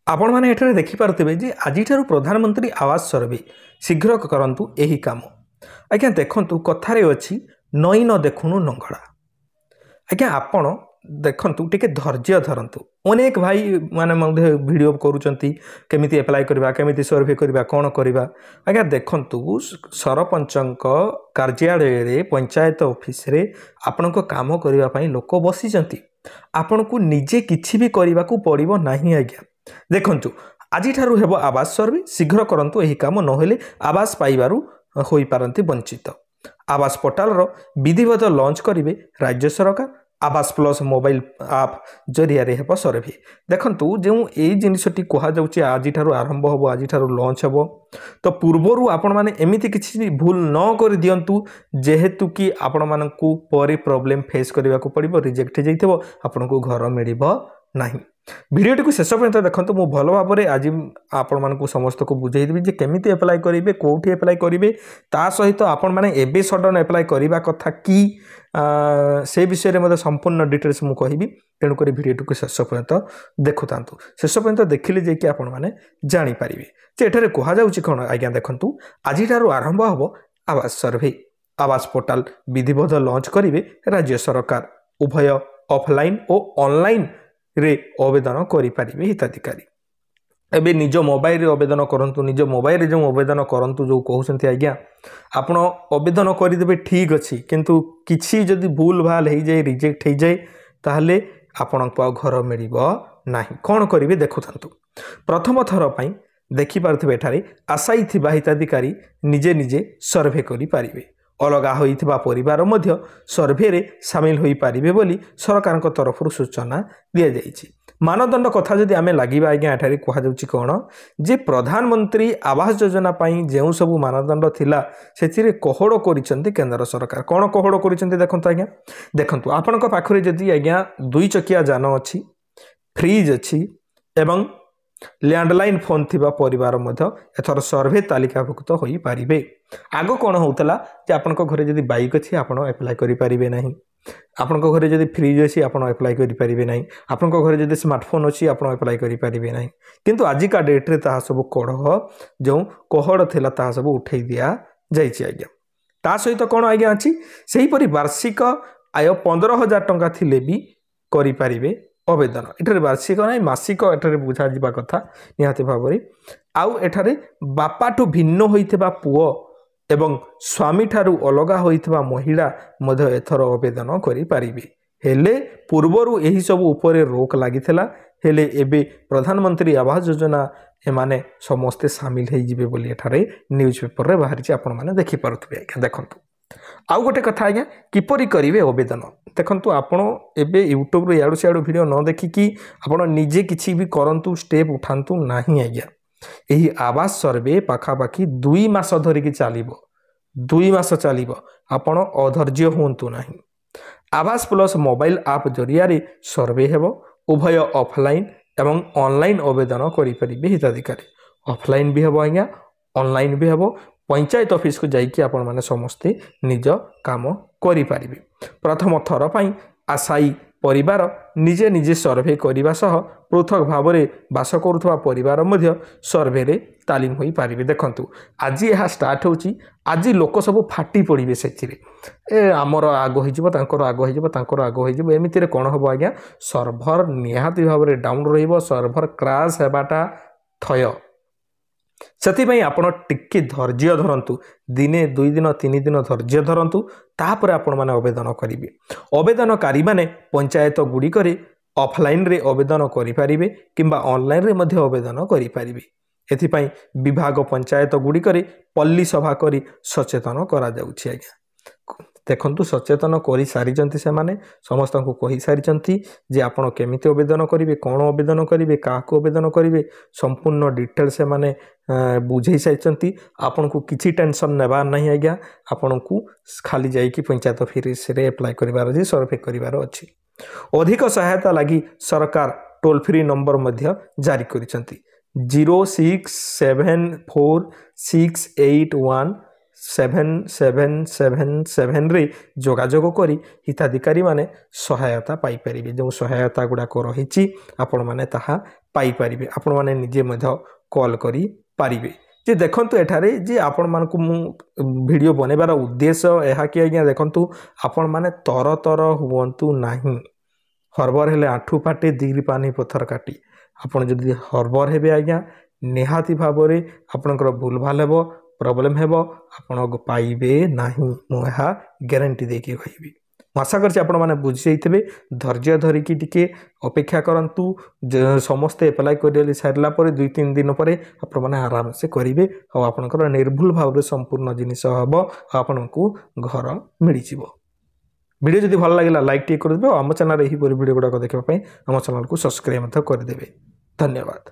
आपण मैंने एठारे देखिपे जे आज प्रधानमंत्री आवास सर्वे शीघ्र करंतु एही काम। आज्ञा देखंतु कथारे अछि नई न देखुनु नंगड़ा। आज्ञा आपण देखंतु टिके धैर्य धरंतु। अनेक भाई माने वीडियो करूचंती केमिति अप्लाई करबा केमिति सर्वे करबा कोन करबा। आज्ञा देखंतु सरपंचक कार्यालय रे पंचायत ऑफिस रे आपनको काम करबा पई लोक बसिचंती। आपनको निजे किछि भी करबा को पड़िबो नाही। आज्ञा देखंतु आज हेब आवास सर्वे शीघ्र करंतु एही काम नहेले आवास पाइबारु होई पारंती वंचित। आवास पोर्टाल रो विधिवत लॉन्च करिवे राज्य सरकार। आवास प्लस मोबाइल आप जरिया रे हेब सर्वे। देखंतु जो एई जिनिसटी कहा जाउची आज आरंभ होबो आज लॉन्च हेबो तो पूर्वरु आपण माने एमिति किछि भूल न कर दियंतु जेहेतु कि आपण मानकु परे प्रॉब्लम फेस करबा को पड़िबो रिजेक्ट जाइथिबो आपनको घर मिलिबो नाही। भिडियोटी को शेष पर्यंत देखो मु भल भाव में आज आपण मानक समस्त को बुझेदेवी जे केमिति अप्लाई करेंगे कौटी अप्लाई करेंगे ता सहित आपण मैंने एबे सडन अप्लाई करने कथा कि से विषय में संपूर्ण डिटेल्स मु कहि तेणुक भिडियोटी को शेष पर्यंत देखुता शेष पर्यंत देखिले जे आपण मैंने जापर जे एठारे कह जाउछि कोन। आज्ञा देखंतु आज आरंभ हम आवास सर्वे। आवास पोर्टाल विधिवत लॉन्च करेंगे राज्य सरकार। उभय ऑफलाइन और ऑनलाइन रे आवेदन करें हिताधिकारी। एबे निज मोबाइल रे आवेदन करंतु निज मोबाइल रे जो आवेदन करंतु जो कहउसंती आज्ञा आपण आवेदन करदेबे ठीक अछि किंतु किछि जदि भूल भाल हो जाए रिजेक्ट हो जाए ताहले आपण घर मिलिबो नाही। कोन करिवे देखुथंतु। प्रथम थर पई देखि पारथिबे एठारे आशायी थिबा हिताधिकारी निजे निजे सर्वे करि पारिबे। अलगा होइथिबा परिवार मध्य सर्वे रे शामिल होई पारिबे बोली सरकार को तरफ सूचना दिया जाइछि। मानदंड कथा जदि आमे लागिबा आज्ञा एठारे कहा जाउछि कोन जे प्रधानमंत्री आवास योजना पई जेउ सब मानदंड थिला सेथिरे कोहड़ करिसंती केंद्र सरकार। कोन कोहड़ करिसंती देखंतु आज्ञा देखंतु आपनक पाखरे जदि आज्ञा दुई चकिया जान अछि फ्रिज अछि एवं लैंडलाइन फोन थिबा परिवार मध्य एथर सर्वे तालिकाभुक्त होई पारिबे। आगो कोन होतला जे आपनक घरे जदि बाइक अछि आपण अप्लाई करि पारिबे नाही। आपनक घरे जदि फ्रिज अछि आपण अप्लाई करि पारिबे नाही। आपनक घरे जदि स्मार्टफोन अछि आपण अप्लाई करि पारिबे नाही। किंतु आजिका डेट रे ताहा सब कोढ़ जो कोहड़ थिला ताहा सब उठै दिया जाइछि आज्ञा। ता सहित कोन आज्ञा अछि सेही परि वार्षिक आय 15,000 टंका थिले भी करि पारिबे आवेदन। एठारे वार्षिक ना मासिक एठारे बुझा जिबा कथा निहाती भाबरे। आउ एठारे बापाठु भिन्न होइथिबा पुओ एवं स्वामी ठारू अलगा होइथिबा महिला मध्य एथर आवेदन करि पारिबे। हेले पूर्वरु एही सब ऊपर रोक लागिथिला हेले एबे प्रधानमंत्री आवास योजना एमाने समस्ते शामिल हो जिबे बोली एठारे न्यूज पेपर रे बाहरी आपण माने देखि पारुथबे। आज्ञा देखंतु आउ गोटे कथा आज्ञा किपरि करिवे आवेदन देखंतु आपण एबे यूट्यूब रे याडू सियाडू वीडियो न देखिकी आपण निजे किछि भी करंतु स्टेप उठांतु नाही। आज्ञा एही आवास सर्वे पाखा पाखी 2 मास धरिकी चलिबो 2 मास चलिबो आपण अधैर्य होंतु नाही। आवास प्लस मोबाइल आप जरिया रे सर्वे हेबो। उभय ऑफलाइन एवं ऑनलाइन आवेदन करि परिबे हिताधिकारी। ऑफलाइन भी हेबो आज्ञा ऑनलाइन भी हेबो। पंचायत ऑफिस को जाइकी आपण माने समस्ते निज काम करि पारिबे। प्रथम थर पई आशायी परिवार निजे निजे सर्वे करिबा सह पृथक भाव में बास करुवा परिवार मध्य सर्वे रे तालीम होई पारिबे। देखंतु आज यह स्टार्ट होची आज लोक सब फाटी पड़िबे सेथिरे ए हमर आगो होई जिवो तांकर आगो होई जिवो तांकर आगो होई जिवो एमिति रे कोन हबो आज्ञा सर्वर निहाती भाव में डाउन रहिबो सर्वर क्रैश हेबाटा थय। सेति पई आपण टिके धैर्य धरंतु दिने 2 दिन 3 दिन धैर्य धरंतु तापर आपण माने आवेदन करिवे। आवेदनकारी माने पंचायत गुडी करे ऑफलाइन रे आवेदन करि पारिबे किंबा ऑनलाइन रे मध्ये आवेदन करि पारिबे। एथि पई विभाग पंचायत गुडी करे पल्ली सभा करी सचेतन करा जाउछि। आज्ञा देखंतु सचेतन करी सारिचंती से माने समस्त को कहि सारिचंती जे आपण केमिति आवेदन करिवे कोन आवेदन करिवे काको आवेदन करिवे संपूर्ण डिटेल से माने बुझे सारिचंती। आपण को किछि टेंशन नेबार नाही। आज्ञा आपण को खाली जाई कि पंचायत ऑफिस रे अप्लाई करिवार अछि सर्वे करिवार अछि। अधिक सहायता लगी सरकार टोल फ्री नंबर मध्य जारी करिसंती 0674681777 रे जोगाजोग करी हिताधिकारी माने सहायता पाई परिबे। जो सहायता गुडा को रहिछि आपण माने ताहा पाइपारे आपण मैंने निजे कॉल करी पारिबे जे देखंतु एठारे जे आपण मानकु मु वीडियो बनेबार उद्देश्य यह कि आज्ञा देखंतु आपण माने तर तर हुवंतु नाही हर्बर हेले आठू फाटे दिग्री पानी पत्थर काटी आपण जदि हर्बर हेबे आज्ञा निहाती भाबरे आपणकर भूल भाल हेबो प्रॉब्लम हेबो आपण पाइबे नाही मु यह ग्यारंटी देके कहिबी आशा करछि आपण माने बुझि जाइथिबे धैर्य धरिकी टिके अपेक्षा करंतु समस्ते एप्लाई कर सारला पर 2-3 दिन पर आपण माने आराम से करिवे और आपनकर निर्भुल भाव रे संपूर्ण जिनिस हबो आपनकु घर मिलि जिवो वीडियो जदि भल लागिला लाइक टी कर देबे और हम चैनल एही पर वीडियो गुडा देखबा पई हम चैनल को सब्सक्राइब कर देबे धन्यवाद।